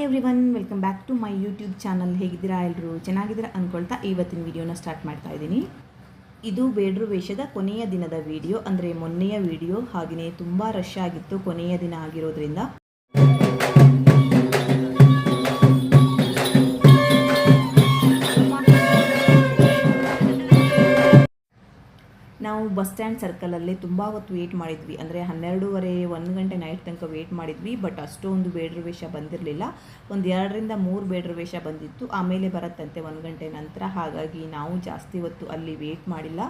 Everyone, welcome back to my YouTube channel. ಹೇಗಿದ್ದೀರಾ ಎಲ್ಲರೂ? ಚೆನ್ನಾಗಿದ್ದೀರಾ ಅಂದ್ಕೊಳ್ತಾ ಇವತ್ತಿನ ವಿಡಿಯೋನ ಸ್ಟಾರ್ಟ್ ಮಾಡ್ತಾ ಇದ್ದೀನಿ. ಇದು ಬೇಡ್ರು ವೇಷದ ಕೊನೆಯ ದಿನದ ವಿಡಿಯೋ, ಅಂದರೆ ಮೊನ್ನೆಯ ವಿಡಿಯೋ. ಹಾಗೆಯೇ ತುಂಬ ರಶ್ ಆಗಿತ್ತು ಕೊನೆಯ ದಿನ ಆಗಿರೋದ್ರಿಂದ. ನಾವು ಬಸ್ ಸ್ಟ್ಯಾಂಡ್ ಸರ್ಕಲಲ್ಲಿ ತುಂಬ ಹೊತ್ತು ವೇಟ್ ಮಾಡಿದ್ವಿ, ಅಂದರೆ 12:30 1 ಗಂಟೆ ನೈಟ್ ತನಕ ವೇಟ್ ಮಾಡಿದ್ವಿ. ಬಟ್ ಅಷ್ಟೊಂದು ಬೇಡ್ರು ವೇಷ ಬಂದಿರಲಿಲ್ಲ. ಒಂದು 2 ರಿಂದ 3 ಬೇಡ್ರು ವೇಷ ಬಂದಿತ್ತು, ಆಮೇಲೆ ಬರುತ್ತಂತೆ 1 ಗಂಟೆ ನಂತರ. ಹಾಗಾಗಿ ನಾವು ಜಾಸ್ತಿ ಹೊತ್ತು ಅಲ್ಲಿ ವೇಟ್ ಮಾಡಿಲ್ಲ.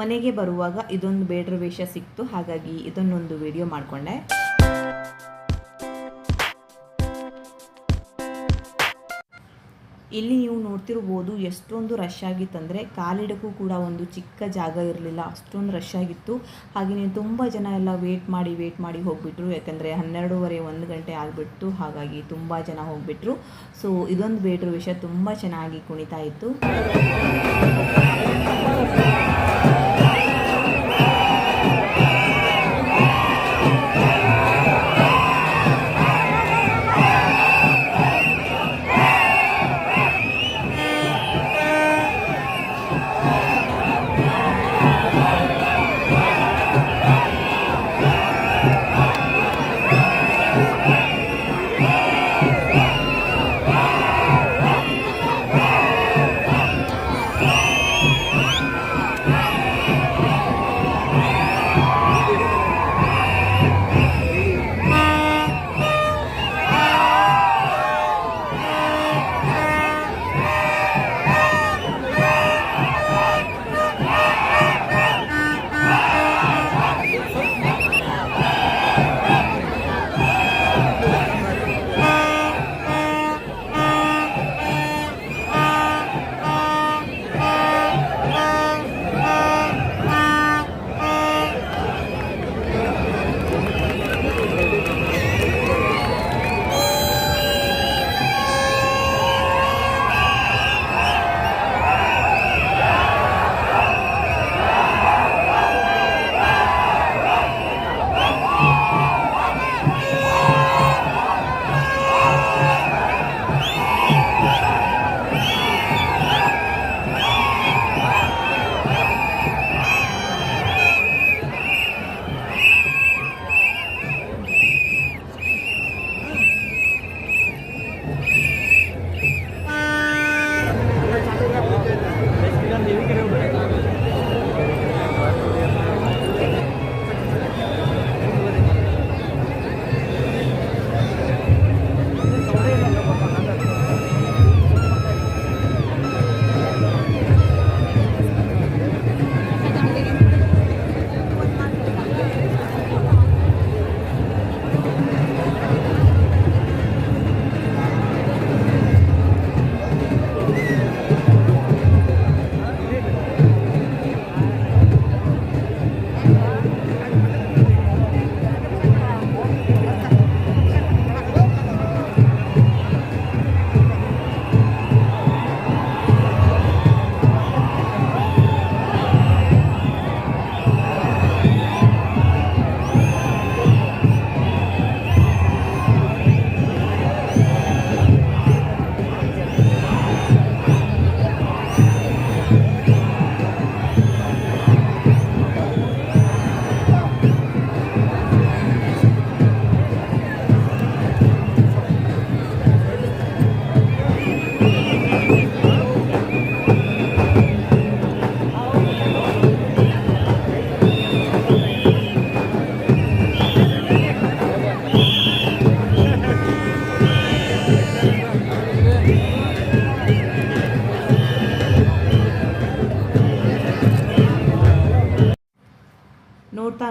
ಮನೆಗೆ ಬರುವಾಗ ಇದೊಂದು ಬೇಡ್ರು ವೇಷ ಸಿಕ್ತು, ಹಾಗಾಗಿ ಇದನ್ನೊಂದು ವಿಡಿಯೋ ಮಾಡಿಕೊಂಡೆ. ಇಲ್ಲಿ ನೀವು ನೋಡ್ತಿರ್ಬೋದು ಎಷ್ಟೊಂದು ರಶ್ ಆಗಿತ್ತಂದರೆ ಕಾಲಿಡಕ್ಕೂ ಕೂಡ ಒಂದು ಚಿಕ್ಕ ಜಾಗ ಇರಲಿಲ್ಲ, ಅಷ್ಟೊಂದು ರಶ್ ಆಗಿತ್ತು. ಹಾಗೆಯೇ ತುಂಬ ಜನ ಎಲ್ಲ ವೇಟ್ ಮಾಡಿ ಹೋಗಿಬಿಟ್ರು, ಯಾಕಂದರೆ 12:30 1 ಗಂಟೆ ಆಗಿಬಿಟ್ಟು. ಹಾಗಾಗಿ ತುಂಬ ಜನ ಹೋಗಿಬಿಟ್ರು. ಸೊ ಇದೊಂದು ಬೇಡ್ರು ವೇಷ ತುಂಬ ಚೆನ್ನಾಗಿ ಕುಣಿತಾ ಇತ್ತು.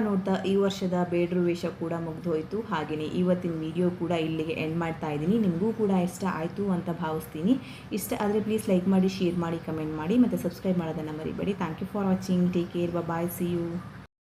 ನೋಡ್ತಾ ಈ ವರ್ಷದ ಬೇಡ್ರು ವೇಷ ಕೂಡ ಮುಗಿದೋಯ್ತು. ಹಾಗೆಯೇ ಇವತ್ತಿನ ವಿಡಿಯೋ ಕೂಡ ಇಲ್ಲಿಗೆ ಎಂಡ್ ಮಾಡ್ತಾ ಇದ್ದೀನಿ. ನಿಮಗೂ ಕೂಡ ಇಷ್ಟ ಆಯಿತು ಅಂತ ಭಾವಿಸ್ತೀನಿ. ಇಷ್ಟ ಆದರೆ ಪ್ಲೀಸ್ ಲೈಕ್ ಮಾಡಿ, ಶೇರ್ ಮಾಡಿ, ಕಮೆಂಟ್ ಮಾಡಿ ಮತ್ತು ಸಬ್ಸ್ಕ್ರೈಬ್ ಮಾಡೋದನ್ನು ಮರಿಬೇಡಿ. Thank you for watching. Take care. Bye. See you.